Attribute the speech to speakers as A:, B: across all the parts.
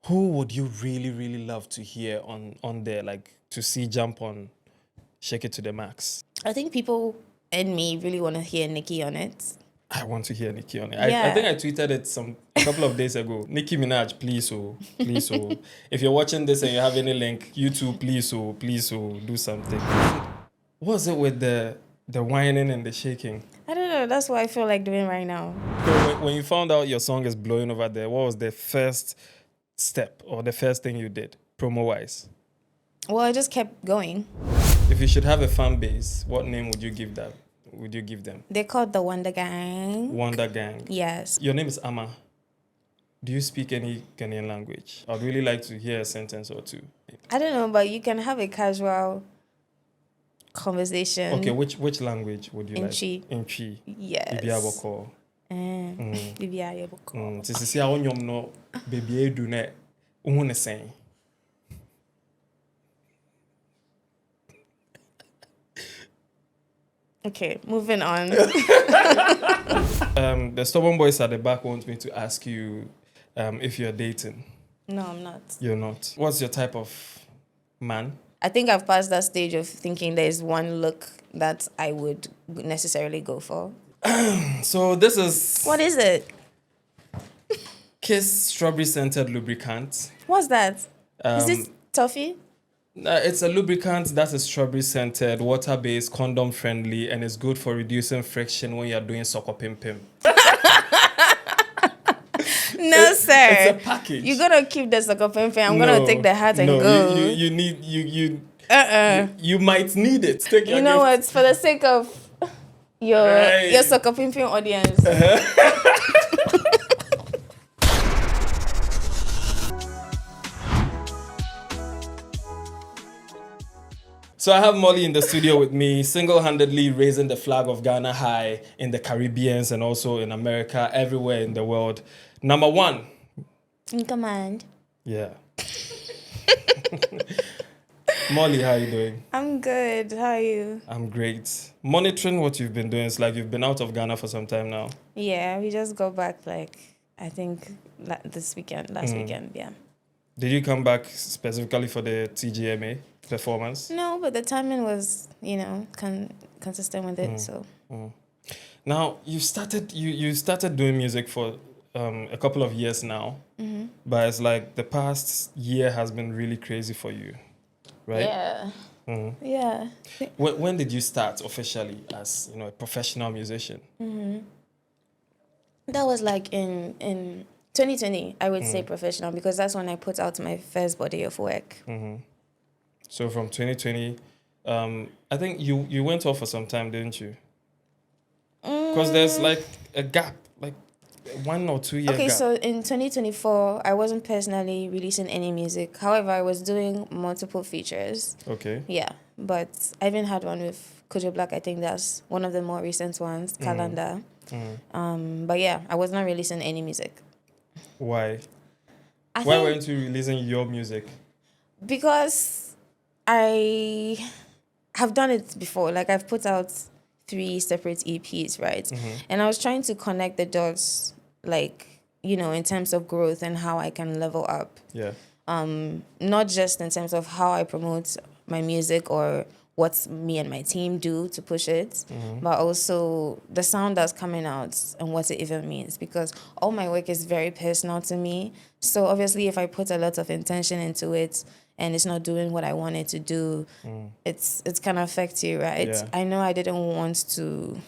A: Who would you really, really love to hear on there, like to see jump on Shake It to the Max?
B: I think people and me really want to hear Nicki on it.
A: I want to hear Nicki on it.
B: Yeah.
A: I think I tweeted it a couple of days ago. Nicki Minaj, please, please, if you're watching this and you have any link, YouTube, please, do something. What was it with the whining and the shaking?
B: I don't know. That's what I feel like doing right now.
A: So when you found out your song is blowing over there, what was the first step or the first thing you did, promo-wise?
B: Well, I just kept going.
A: If you should have a fan base, what name would you give that? Would you give them?
B: They're called the Wonder Gang.
A: Wonder Gang.
B: Yes.
A: Your name is Ama. Do you speak any Ghanaian language? I'd really like to hear a sentence or two.
B: I don't know, but you can have a casual conversation.
A: Okay, which language would you like?
B: Inchi.
A: Inchi.
B: Yes.
A: Bibi aboko.
B: Bibi aboko.
A: Sisi a onyom no baby edu ne uhune sen.
B: Okay, moving on.
A: The stubborn boys at the back want me to ask you if you're dating.
B: No, I'm not.
A: You're not. What's your type of man?
B: I think I've passed that stage of thinking there's one look that I would necessarily go for.
A: So this is...
B: What is it?
A: Kiss Strawberry Scented Lubricant.
B: What's that? Is this toffee?
A: It's a lubricant that is strawberry scented, water-based, condom-friendly, and is good for reducing friction when you're doing soccer pim-pim.
B: No, sir.
A: It's a package.
B: You're gonna keep the sucker pim. I'm gonna take the hat and go.
A: You need you might need it. Take your
B: You know
A: gift.
B: what? For the sake of your sucker pim audience.
A: So I have Moliy in the studio with me, single-handedly raising the flag of Ghana high in the Caribbeans and also in America, everywhere in the world. Number one.
B: In command.
A: Yeah. Moliy, how are you doing?
B: I'm good. How are you?
A: I'm great. Monitoring what you've been doing, it's like you've been out of Ghana for some time now.
B: Yeah, we just got back I think last weekend, yeah.
A: Did you come back specifically for the TGMA performance?
B: No, but the timing was, consistent with it, so.
A: Now, you started doing music for a couple of years now, but it's like the past year has been really crazy for you, right?
B: Yeah. Yeah.
A: When did you start officially as a professional musician?
B: That was in 2020, I would say professional, because that's when I put out my first body of work.
A: So from 2020, I think you went off for some time, didn't you? Because there's like a gap, like 1 or 2 year gap.
B: Okay, so in 2024, I wasn't personally releasing any music. However, I was doing multiple features.
A: Okay.
B: Yeah, but I even had one with Kojo Black. I think that's one of the more recent ones, Calendar. But yeah, I was not releasing any music.
A: Why? Why weren't you releasing your music?
B: Because I have done it before. Like, I've put out 3 separate EPs, right? And I was trying to connect the dots, in terms of growth and how I can level up.
A: Yeah.
B: Not just in terms of how I promote my music or what me and my team do to push it, but also the sound that's coming out and what it even means, because all my work is very personal to me. So obviously if I put a lot of intention into it and it's not doing what I want it to do, it's gonna affect you, right?
A: Yeah.
B: I know I didn't want to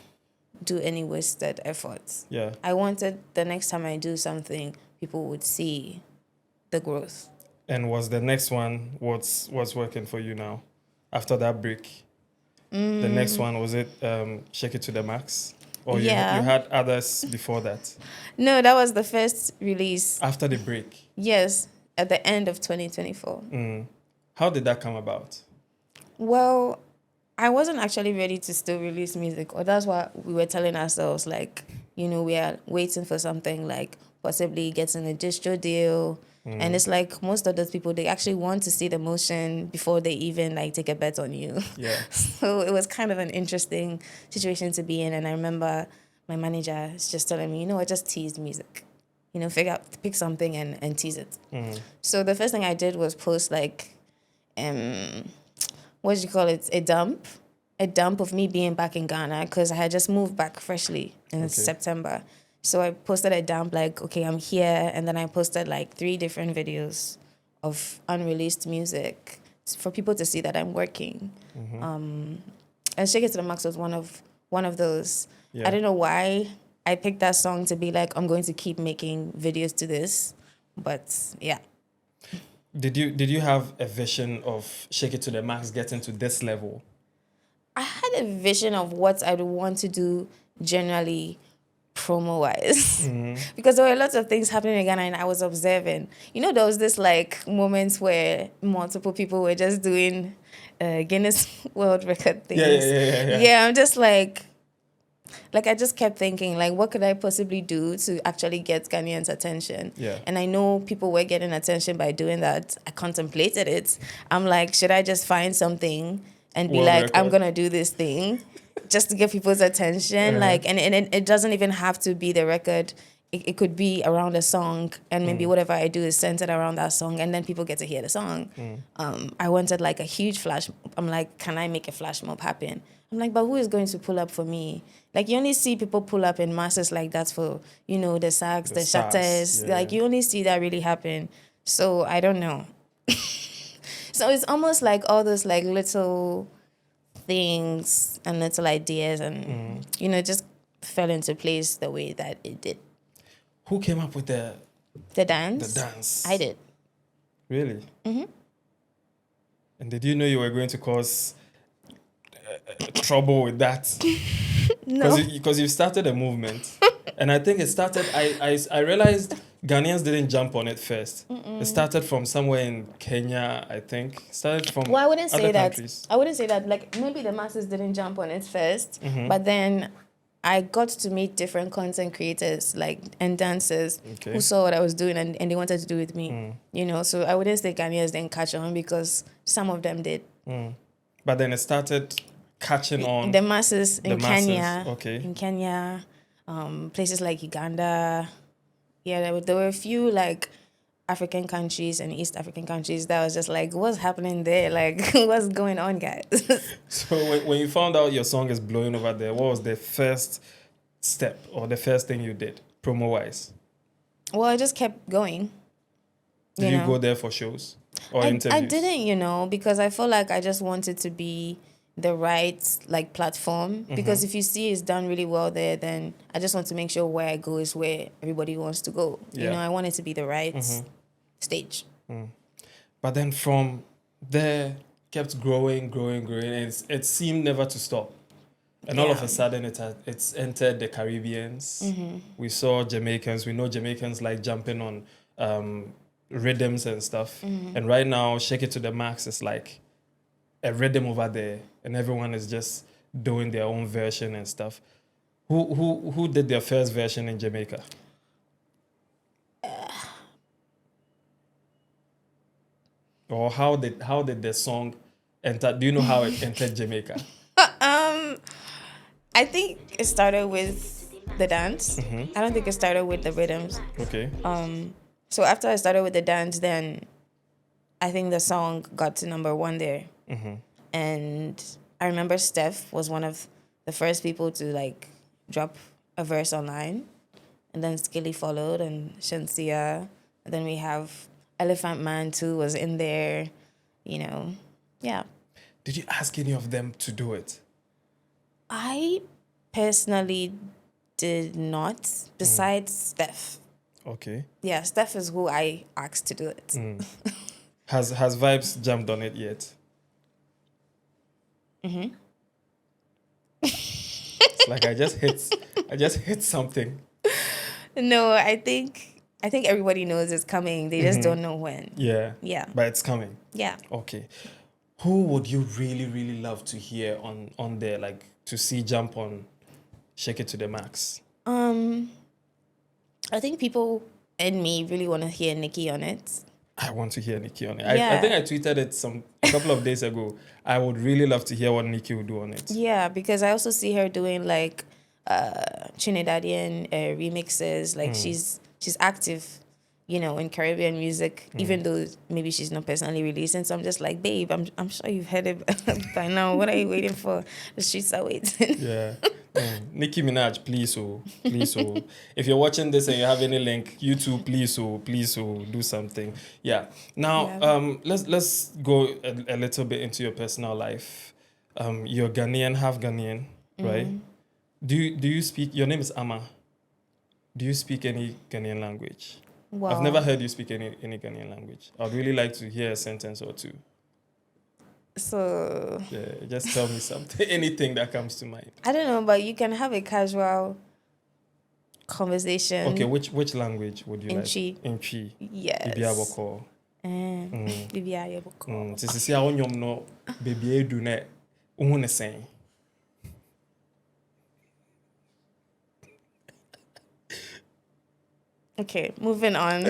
B: do any wasted efforts.
A: Yeah.
B: I wanted the next time I do something, people would see the growth.
A: And was the next one what's working for you now? After that break, the next one, was it Shake It to the Max? Or you had others before that?
B: No, that was the first release.
A: After the break?
B: Yes, at the end of 2024.
A: How did that come about?
B: Well, I wasn't actually ready to still release music, or that's what we were telling ourselves, we are waiting for something like possibly getting a distro deal. And it's like most of those people, they actually want to see the motion before they even take a bet on you.
A: Yeah.
B: So it was kind of an interesting situation to be in. And I remember my manager is just telling me, just tease music. pick something and tease it. So the first thing I did was post like, what do you call it? A dump of me being back in Ghana because I had just moved back freshly in September. So I posted a dump like, okay, I'm here. And then I posted like 3 different videos of unreleased music for people to see that I'm working. And Shake It to the Max was one of those.
A: Yeah.
B: I don't know why I picked that song to be like, I'm going to keep making videos to this. But yeah.
A: Did you have a vision of Shake It to the Max getting to this level?
B: I had a vision of what I'd want to do generally promo-wise. Because there were lots of things happening in Ghana and I was observing. There was this like moments where multiple people were just doing Guinness World Record things. Yeah, I'm just like I just kept thinking, like, what could I possibly do to actually get Ghanaians' attention?
A: Yeah.
B: And I know people were getting attention by doing that. I contemplated it. I'm like, should I just find something and be
A: World
B: like,
A: record.
B: I'm going to do this thing just to get people's attention? Like, and it doesn't even have to be the record. It could be around a song, and maybe whatever I do is centered around that song, and then people get to hear the song. I wanted like a huge flash. I'm like, can I make a flash mob happen? I'm like, but who is going to pull up for me? Like, you only see people pull up in masses like that for, the sax, the shatters.
A: Yeah.
B: Like, you only see that really happen. So I don't know. So it's almost like all those like little things and little ideas and, just fell into place the way that it did.
A: Who came up with the
B: dance?
A: The dance.
B: I did.
A: Really? And did you know you were going to cause trouble with that?
B: No.
A: Because you started a movement. And I think it started, I realized Ghanaians didn't jump on it first. It started from somewhere in Kenya, I think. Started from
B: Well, I wouldn't say
A: other
B: that.
A: countries.
B: I wouldn't say that. Like, maybe the masses didn't jump on it first, but then I got to meet different content creators, like, and dancers who saw what I was doing and they wanted to do with me. So I wouldn't say Ghanaians didn't catch on because some of them did.
A: But then it started catching on.
B: The masses in Kenya.
A: Okay.
B: In Kenya, places like Uganda. Yeah, there were a few like African countries and East African countries that was just like, what's happening there? Like, what's going on, guys?
A: So when you found out your song is blowing over there, what was the first step or the first thing you did, promo-wise?
B: Well, I just kept going.
A: Did you go there for shows or interviews?
B: I didn't, because I felt like I just wanted to be the right like platform, because if you see it's done really well there, then I just want to make sure where I go is where everybody wants to go. I want it to be the right stage.
A: But then from there kept growing, and it seemed never to stop. And all of a sudden it's entered the Caribbeans. We saw Jamaicans. We know Jamaicans like jumping on rhythms and stuff. And right now Shake It to the Max is like a rhythm over there, and everyone is just doing their own version and stuff. Who did their first version in Jamaica? Or how did the song enter? Do you know how it entered Jamaica?
B: I think it started with the dance. I don't think it started with the rhythms.
A: Okay.
B: So after I started with the dance, then I think the song got to number 1 there. And I remember Steph was one of the first people to like drop a verse online, and then Skilly followed, and Shansia, and then we have Elephant Man too was in there, yeah.
A: Did you ask any of them to do it?
B: I personally did not, besides Steph.
A: Okay.
B: Yeah, Steph is who I asked to do it.
A: Has Vybz jumped on it yet? It's like I just hit something.
B: No, I think everybody knows it's coming. They just don't know when.
A: Yeah.
B: Yeah.
A: But it's coming.
B: Yeah.
A: Okay. Who would you really, really love to hear on there, like to see jump on Shake It to the Max?
B: I think people and me really want to hear Nicki on it.
A: I want to hear Nicki on it.
B: Yeah.
A: I think I tweeted it a couple of days ago. I would really love to hear what Nicki would do on it.
B: Yeah, because I also see her doing like Trinidadian remixes. Like she's she's active, in Caribbean music, even though maybe she's not personally releasing. So I'm just like, babe, I'm sure you've heard it by now. What are you waiting for? The streets are waiting.
A: Yeah. Nicki Minaj, please, please, if you're watching this and you have any link, YouTube, please, do something. Yeah. Now, let's go a little bit into your personal life. You're Ghanaian, half Ghanaian, right? Do you speak? Your name is Ama. Do you speak any Ghanaian language?
B: Wow.
A: I've never heard you speak any Ghanaian language. I'd really like to hear a sentence or two.
B: So
A: Yeah, just tell me something, anything that comes to mind.
B: I don't know, but you can have a casual conversation.
A: Okay, which language would you like?
B: Inchi. Yes.
A: Bibi aboko.
B: Bibi aboko.
A: Sisi a onyom no baby edu na uhu ne sen.
B: Okay, moving on.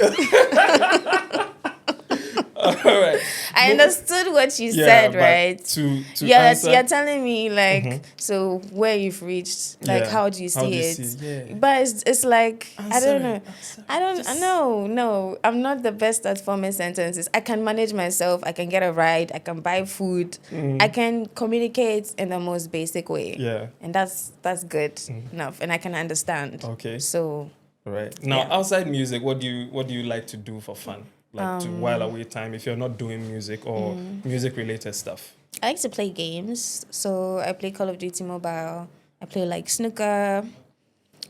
A: All right.
B: I understood what you said, right?
A: To
B: Yes,
A: answer,
B: you're telling me like, so where you've reached, like, how do you see it?
A: Yeah.
B: But it's like, I don't know.
A: Answer.
B: No, I'm not the best at forming sentences. I can manage myself. I can get a ride. I can buy food. I can communicate in the most basic way.
A: Yeah.
B: And that's good enough. And I can understand.
A: Okay.
B: So.
A: Right. Now, outside music, what do you like to do for fun? Like to while away time if you're not doing music or music related stuff?
B: I like to play games. So I play Call of Duty Mobile. I play like snooker.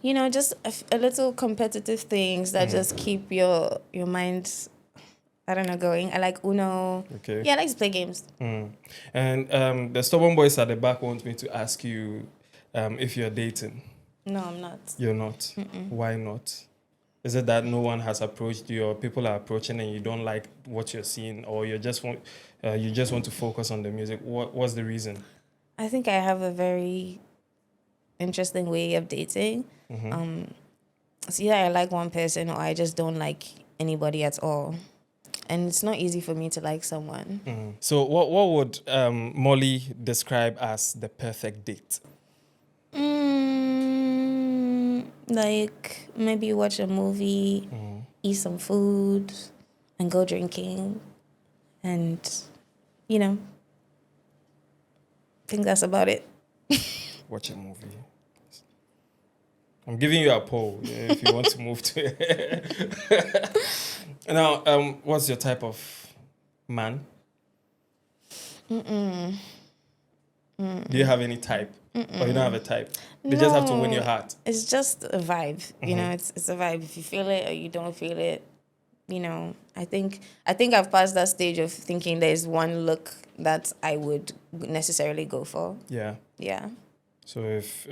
B: Just a little competitive things that just keep your mind, I don't know, going. I like Uno.
A: Okay.
B: Yeah, I like to play games.
A: And the stubborn boys at the back want me to ask you if you're dating.
B: No, I'm not.
A: You're not? Why not? Is it that no one has approached you or people are approaching and you don't like what you're seeing or you just want to focus on the music? What's the reason?
B: I think I have a very interesting way of dating. So either I like one person or I just don't like anybody at all. And it's not easy for me to like someone.
A: So what would Moliy describe as the perfect date?
B: Like maybe watch a movie, eat some food, and go drinking, and I think that's about it.
A: Watch a movie. I'm giving you a poll if you want to move to it. Now, what's your type of man? Do you have any type? Or you don't have a type? They just have to win your heart.
B: It's just a vibe. It's a vibe. If you feel it or you don't feel it, I think I've passed that stage of thinking there's one look that I would necessarily go for.
A: Yeah.
B: Yeah.
A: So if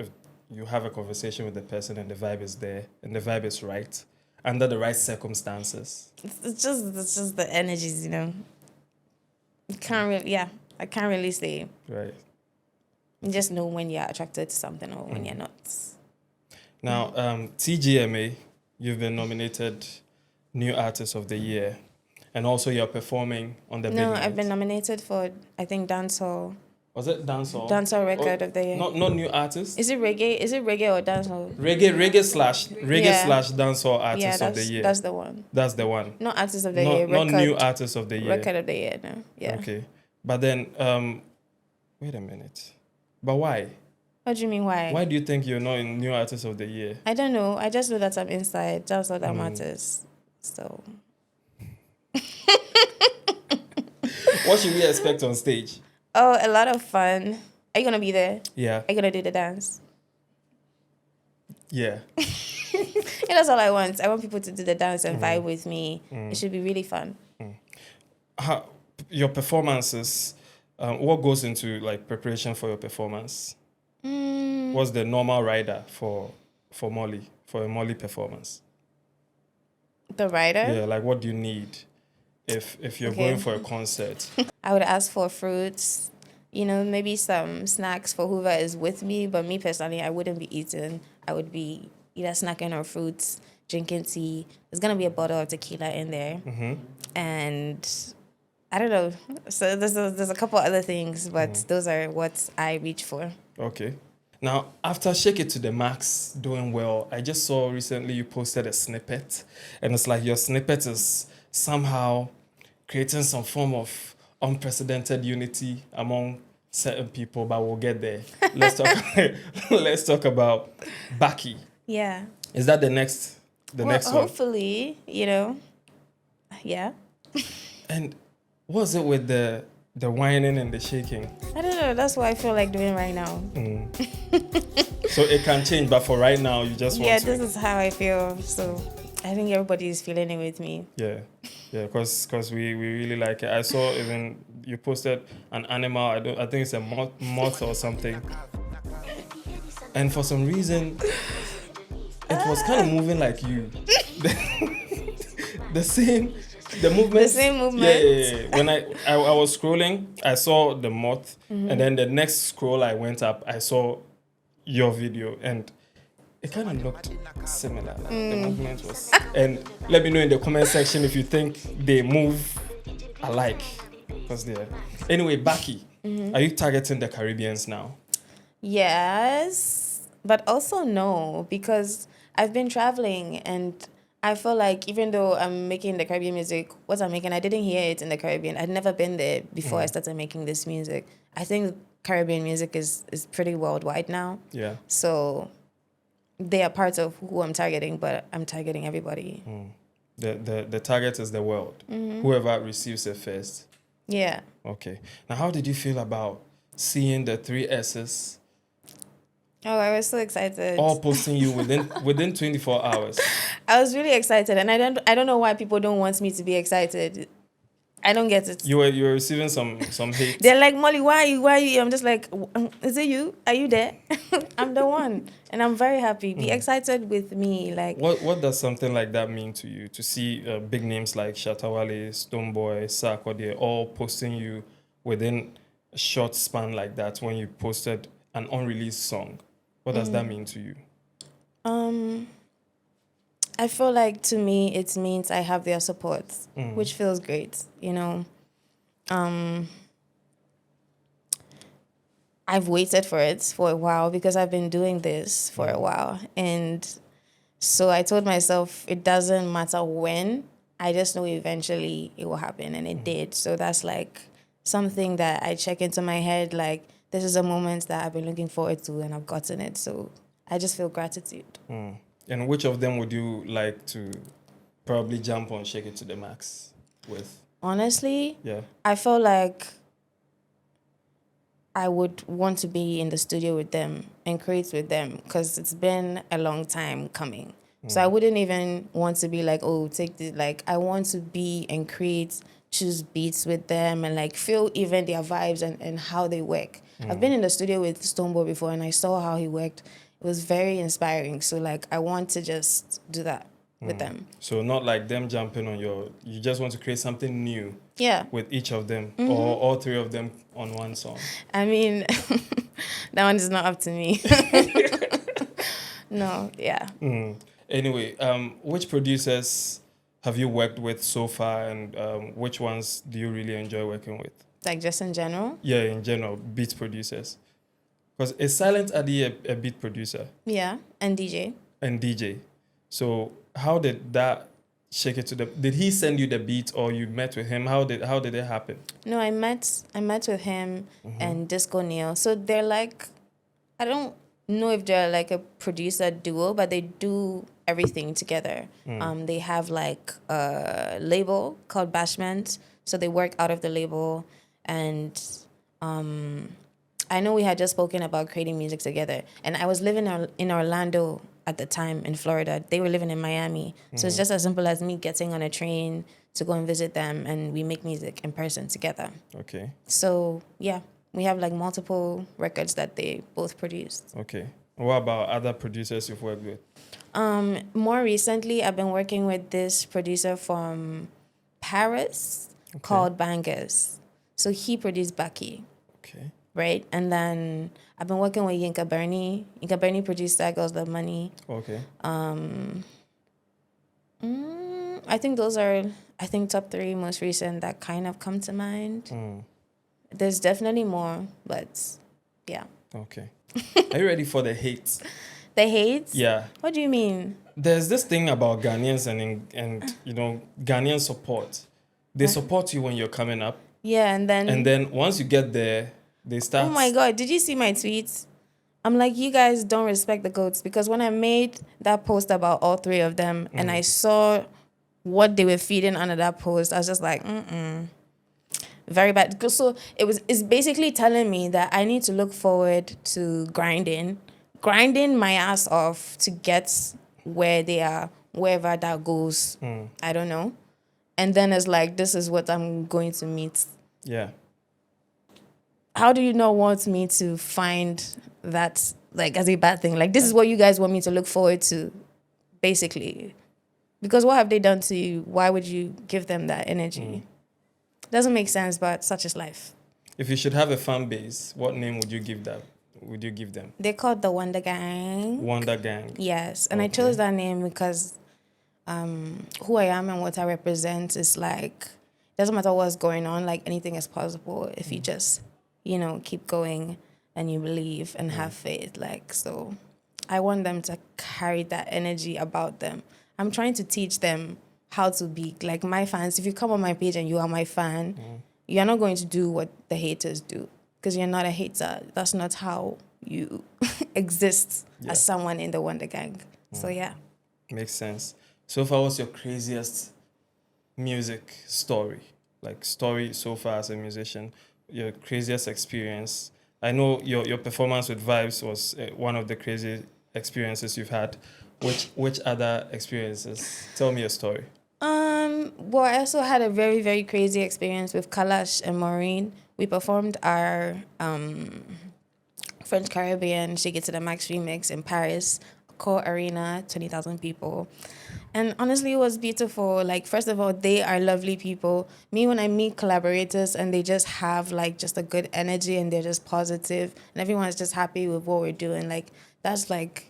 A: you have a conversation with the person and the vibe is there and the vibe is right, under the right circumstances.
B: It's just the energies, I can't really say.
A: Right.
B: You just know when you're attracted to something or when you're not.
A: Now, TGMA, you've been nominated New Artist of the Year, and also you're performing on the big night.
B: I've been nominated for, I think, Dancehall.
A: Was it Dancehall?
B: Dancehall Record of the Year.
A: Not New Artist?
B: Is it reggae? Is it reggae or dancehall?
A: Reggae slash Dancehall Artist of the Year.
B: That's the one.
A: That's the one.
B: Not Artist of the Year.
A: Not New Artist of the Year.
B: Record of the Year, no. Yeah.
A: Okay. But then, wait a minute. But why?
B: What do you mean, why?
A: Why do you think you're not in New Artist of the Year?
B: I don't know. I just know that I'm inside. That's all that matters. So.
A: What should we expect on stage?
B: Oh, a lot of fun. Are you going to be there?
A: Yeah.
B: Are you going to do the dance?
A: Yeah.
B: Yeah, that's all I want. I want people to do the dance and vibe with me. It should be really fun.
A: Your performances, what goes into like preparation for your performance? What's the normal rider for Moliy, for a Moliy performance?
B: The rider?
A: Yeah, like what do you need if you're going for a concert?
B: I would ask for fruits, maybe some snacks for whoever is with me. But me personally, I wouldn't be eating. I would be either snacking or fruits, drinking tea. There's going to be a bottle of tequila in there. And I don't know. So there's a couple other things, but those are what I reach for.
A: Okay. Now, after Shake It to the Max doing well, I just saw recently you posted a snippet, and it's like your snippet is somehow creating some form of unprecedented unity among certain people, but we'll get there. Let's talk. Let's talk about Baki.
B: Yeah.
A: Is that the next next one?
B: Hopefully, you know. Yeah.
A: And what's it with the whining and the shaking?
B: I don't know. That's what I feel like doing right now.
A: So it can change, but for right now, you just want
B: Yeah,
A: to.
B: this is how I feel. So I think everybody is feeling it with me.
A: Yeah, because we really like it. I saw even you posted an animal. I think it's a moth or something. And for some reason, it was kind of moving like you. the same, the movement.
B: The same movement.
A: Yeah. When I was scrolling, I saw the moth, and then the next scroll I went up, I saw your video, and it kind of looked similar. Like the movement was. And let me know in the comment section if you think they move alike, because they're. Anyway, Baki, are you targeting the Caribbeans now?
B: Yes, but also no, because I've been traveling and I feel like even though I'm making the Caribbean music, what I'm making, I didn't hear it in the Caribbean. I'd never been there before I started making this music. I think Caribbean music is pretty worldwide now.
A: Yeah.
B: So they are part of who I'm targeting, but I'm targeting everybody.
A: The target is the world. Whoever receives it first.
B: Yeah.
A: Okay. Now, how did you feel about seeing the 3S's
B: Oh, I was so excited.
A: all posting you within 24 hours?
B: I was really excited, and I don't know why people don't want me to be excited. I don't get it.
A: You were receiving some hate.
B: They're like, Molly, why are you? I'm just like, is it you? Are you there? I'm the one, and I'm very happy. Be excited with me, like.
A: What does something like that mean to you? To see big names like Shatta Wale, Stonebwoy, Sarkodie all posting you within a short span like that when you posted an unreleased song. What does that mean to you?
B: I feel like to me it means I have their support, which feels great. You know, I've waited for it for a while because I've been doing this for a while, and so I told myself it doesn't matter when. I just know eventually it will happen, and it did. So that's like something that I check into my head, like this is a moment that I've been looking forward to, and I've gotten it. So I just feel gratitude.
A: And which of them would you like to probably jump on Shake It to the Max with?
B: Honestly,
A: Yeah.
B: I feel like I would want to be in the studio with them and create with them because it's been a long time coming. So I wouldn't even want to be like, oh, take this. Like, I want to be and create, choose beats with them and like feel even their vibes and how they work. I've been in the studio with Stonebwoy before and I saw how he worked. It was very inspiring. So like, I want to just do that with them.
A: So not like them jumping on you just want to create something new
B: Yeah.
A: with each of them or all three of them on one song.
B: I mean, that one is not up to me. No, yeah.
A: Anyway, which producers have you worked with so far and which ones do you really enjoy working with?
B: Like just in general?
A: Yeah, in general, beat producers. Because is Silent Adi a beat producer?
B: Yeah, and DJ.
A: And DJ. So how did that Shake It to the... Did he send you the beat or you met with him? How did it happen?
B: No, I met with him and Disco Neil. So they're like, I don't know if they're like a producer duo, but they do everything together. They have like a label called Bashment. So they work out of the label. And I know we had just spoken about creating music together. And I was living in Orlando at the time in Florida. They were living in Miami. So it's just as simple as me getting on a train to go and visit them and we make music in person together.
A: Okay.
B: So yeah, we have like multiple records that they both produced.
A: Okay. What about other producers you've worked with?
B: More recently, I've been working with this producer from Paris called Bangers. So he produced Baki.
A: Okay.
B: Right? And then I've been working with Yinka Bernie. Yinka Bernie produced That Girls Love Money.
A: Okay.
B: I think those are, top 3 most recent that kind of come to mind. There's definitely more, but yeah.
A: Okay. Are you ready for the hate?
B: The hate?
A: Yeah.
B: What do you mean?
A: There's this thing about Ghanaians and you know, Ghanaian support. They support you when you're coming up.
B: Yeah, and
A: And then once you get there, they start.
B: oh my God, did you see my tweets? I'm like, you guys don't respect the goats, because when I made that post about all three of them and I saw what they were feeding under that post, I was just like, very bad. So it's basically telling me that I need to look forward to grinding my ass off to get where they are, wherever that goes. I don't know. And then it's like, this is what I'm going to meet.
A: Yeah.
B: How do you not want me to find that like as a bad thing? Like, this is what you guys want me to look forward to, basically. Because what have they done to you? Why would you give them that energy? Doesn't make sense, but such is life.
A: If you should have a fan base, what name would you give that? Would you give them?
B: They're called the Wonder Gang.
A: Wonder Gang.
B: Yes, and I chose that name because who I am and what I represent is like, doesn't matter what's going on, like anything is possible if you just, keep going and you believe and have faith. Like, so I want them to carry that energy about them. I'm trying to teach them how to be like my fans. If you come on my page and you are my fan, you're not going to do what the haters do, because you're not a hater. That's not how you exist as someone in the Wonder Gang. So yeah.
A: Makes sense. So far, what's your craziest music story? Like story so far as a musician, your craziest experience. I know your performance with Vybz was one of the crazy experiences you've had. Which other experiences? Tell me a story.
B: Well, I also had a very, very crazy experience with Kalash and Maureen. We performed our French Caribbean Shake It to the Max remix in Paris, Core Arena, 20,000 people. And honestly, it was beautiful. Like, first of all, they are lovely people. Me, when I meet collaborators and they just have like just a good energy and they're just positive and everyone's just happy with what we're doing, like that's like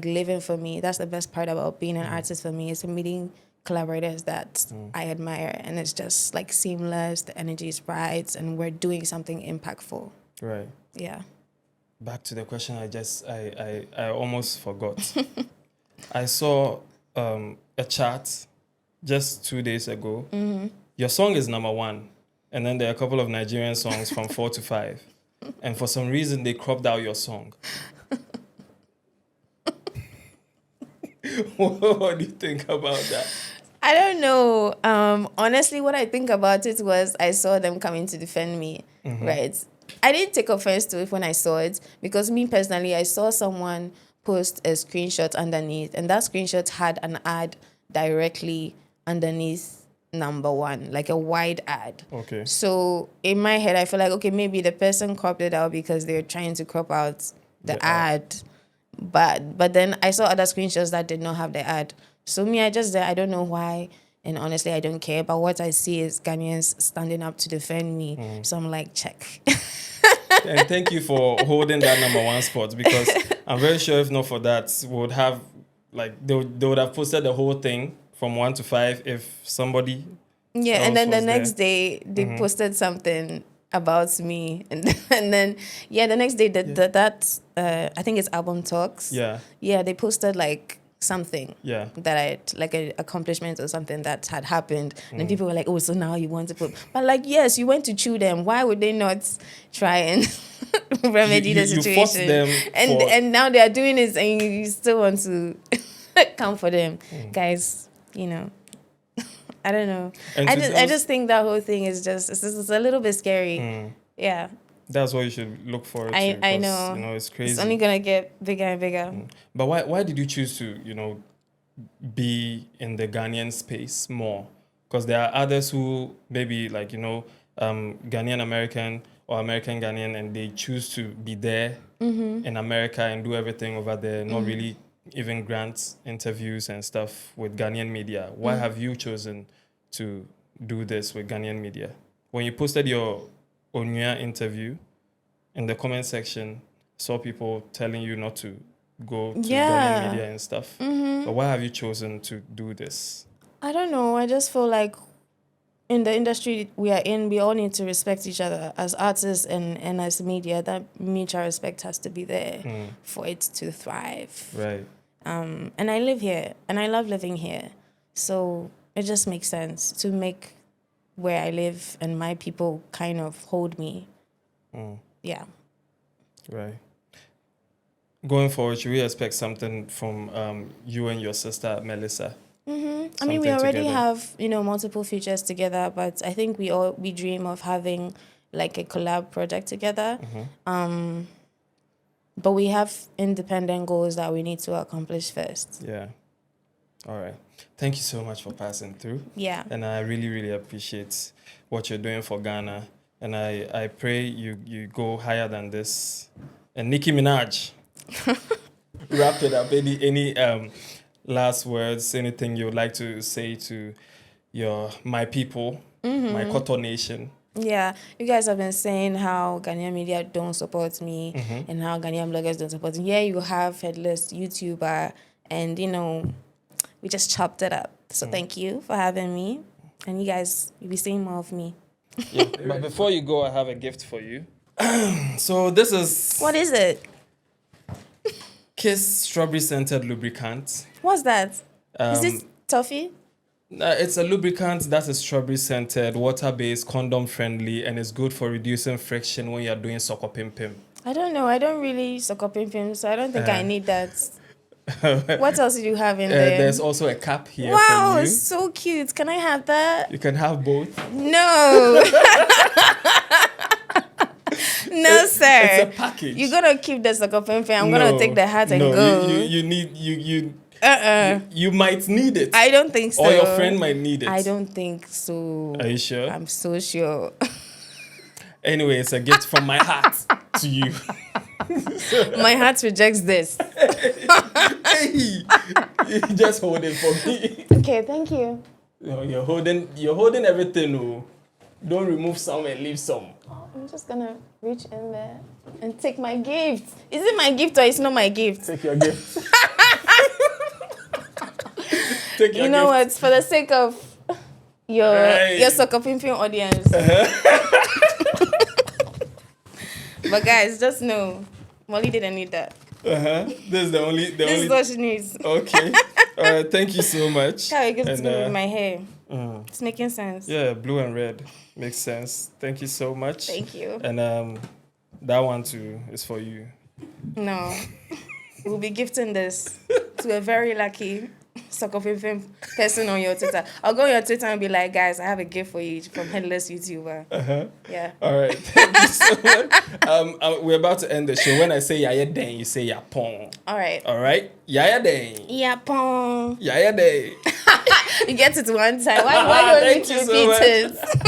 B: living for me. That's the best part about being an artist for me, is meeting collaborators that I admire, and it's just like seamless, the energy is right, and we're doing something impactful.
A: Right.
B: Yeah.
A: Back to the question I almost forgot. I saw a chart just 2 days ago. Your song is number 1, and then there are a couple of Nigerian songs from 4 to 5, and for some reason they cropped out your song. What do you think about that?
B: I don't know. Honestly, what I think about it was I saw them coming to defend me, right? I didn't take offense to it when I saw it, because me personally, I saw someone post a screenshot underneath, and that screenshot had an ad directly underneath number 1, like a wide ad.
A: Okay.
B: So in my head, I feel like, okay, maybe the person cropped it out because they're trying to crop out the ad. But then I saw other screenshots that did not have the ad. So me, I don't know why. And honestly, I don't care. But what I see is Ghanaians standing up to defend me. So I'm like, check.
A: And thank you for holding that number 1 spot, because I'm very sure if not for that, we would have, like, they would have posted the whole thing from 1 to 5 if somebody
B: Yeah,
A: else
B: and then the
A: was
B: next
A: there.
B: day, they posted something about me. And then, the next day, that I think it's Album Talks.
A: Yeah.
B: Yeah, they posted, like, something that I like an accomplishment or something that had happened, and then people were like, oh, so now you want to put, but like, yes, you went to chew them, why would they not try and remedy the situation?
A: You forced them
B: and now they are doing this and you still want to come for them. Guys, I don't know. I just think that whole thing is it's a little bit scary. Yeah.
A: That's what you should look forward to.
B: I know.
A: It's crazy.
B: It's only gonna get bigger and bigger.
A: But why did you choose to, be in the Ghanaian space more? Because there are others who maybe like, Ghanaian American or American Ghanaian, and they choose to be there in America and do everything over there, not really even grant interviews and stuff with Ghanaian media. Why have you chosen to do this with Ghanaian media? When you posted your Onya interview, in the comment section, saw people telling you not to go to Ghanaian media and stuff. But why have you chosen to do this?
B: I don't know. I just feel like in the industry we are in, we all need to respect each other as artists and as media. That mutual respect has to be there for it to thrive.
A: Right.
B: And I live here, and I love living here. So it just makes sense to make where I live and my people kind of hold me. Yeah.
A: Right. Going forward, should we expect something from you and your sister, Melissa?
B: I mean, we
A: Something
B: already
A: together?
B: have, multiple features together, but I think we dream of having like a collab project together. But we have independent goals that we need to accomplish first.
A: Yeah. All right. Thank you so much for passing through.
B: Yeah.
A: And I really, really appreciate what you're doing for Ghana. And I pray you go higher than this. And Nicki Minaj, wrap it up. Any last words, anything you would like to say to my people, my Koto Nation?
B: Yeah, you guys have been saying how Ghanaian media don't support me and how Ghanaian bloggers don't support me. Yeah, you have Headless, YouTuber, and, we just chopped it up. So thank you for having me. And you guys, you'll be seeing more of me.
A: Yeah, but before you go, I have a gift for you. So this is
B: What is it?
A: Kiss Strawberry Scented Lubricant.
B: What's that? Is this toffee?
A: It's a lubricant that is strawberry scented, water-based, condom-friendly, and is good for reducing friction when you're doing soko pim pim.
B: I don't know. I don't really suck up in so I don't think I need that. What else do you have in there?
A: There's also a cap here
B: Wow,
A: for you.
B: it's so cute. Can I have that?
A: You can have both.
B: No. No, sir.
A: It's a package.
B: You're gonna keep the sucker pimp. I'm gonna take the hat and go.
A: You need you might need it.
B: I don't think so.
A: Or your friend might need it.
B: I don't think so.
A: Are you sure?
B: I'm so sure.
A: Anyway, it's a gift from my heart to you.
B: My heart rejects this.
A: Hey, you just hold it for me.
B: Okay, thank you.
A: No, you're holding everything. Oh. Don't remove some and leave some.
B: I'm just gonna reach in there and take my gift. Is it my gift or it's not my gift?
A: Take your gift. Take your
B: You know
A: gift.
B: what? For the sake of your soccer pimping audience. But guys, just know, Molly didn't need that.
A: This is the only.
B: This is what she needs.
A: Okay. All right. Thank you so much.
B: How it gives to me with my hair. It's making sense.
A: Yeah, blue and red makes sense. Thank you so much.
B: Thank you.
A: And that one too is for you.
B: No. We'll be gifting this to a very lucky soccer pimping person on your Twitter. I'll go on your Twitter and be like, guys, I have a gift for you from Headless YouTuber. Yeah.
A: All right. Thank you so much. We're about to end the show. When I say Yaya Den, you say Yapon.
B: All right.
A: All right. Yaya Den.
B: Yeah, pong.
A: Yaya Den.
B: You get it one time. Why do you need to
A: Thank you so
B: repeat
A: much.
B: it?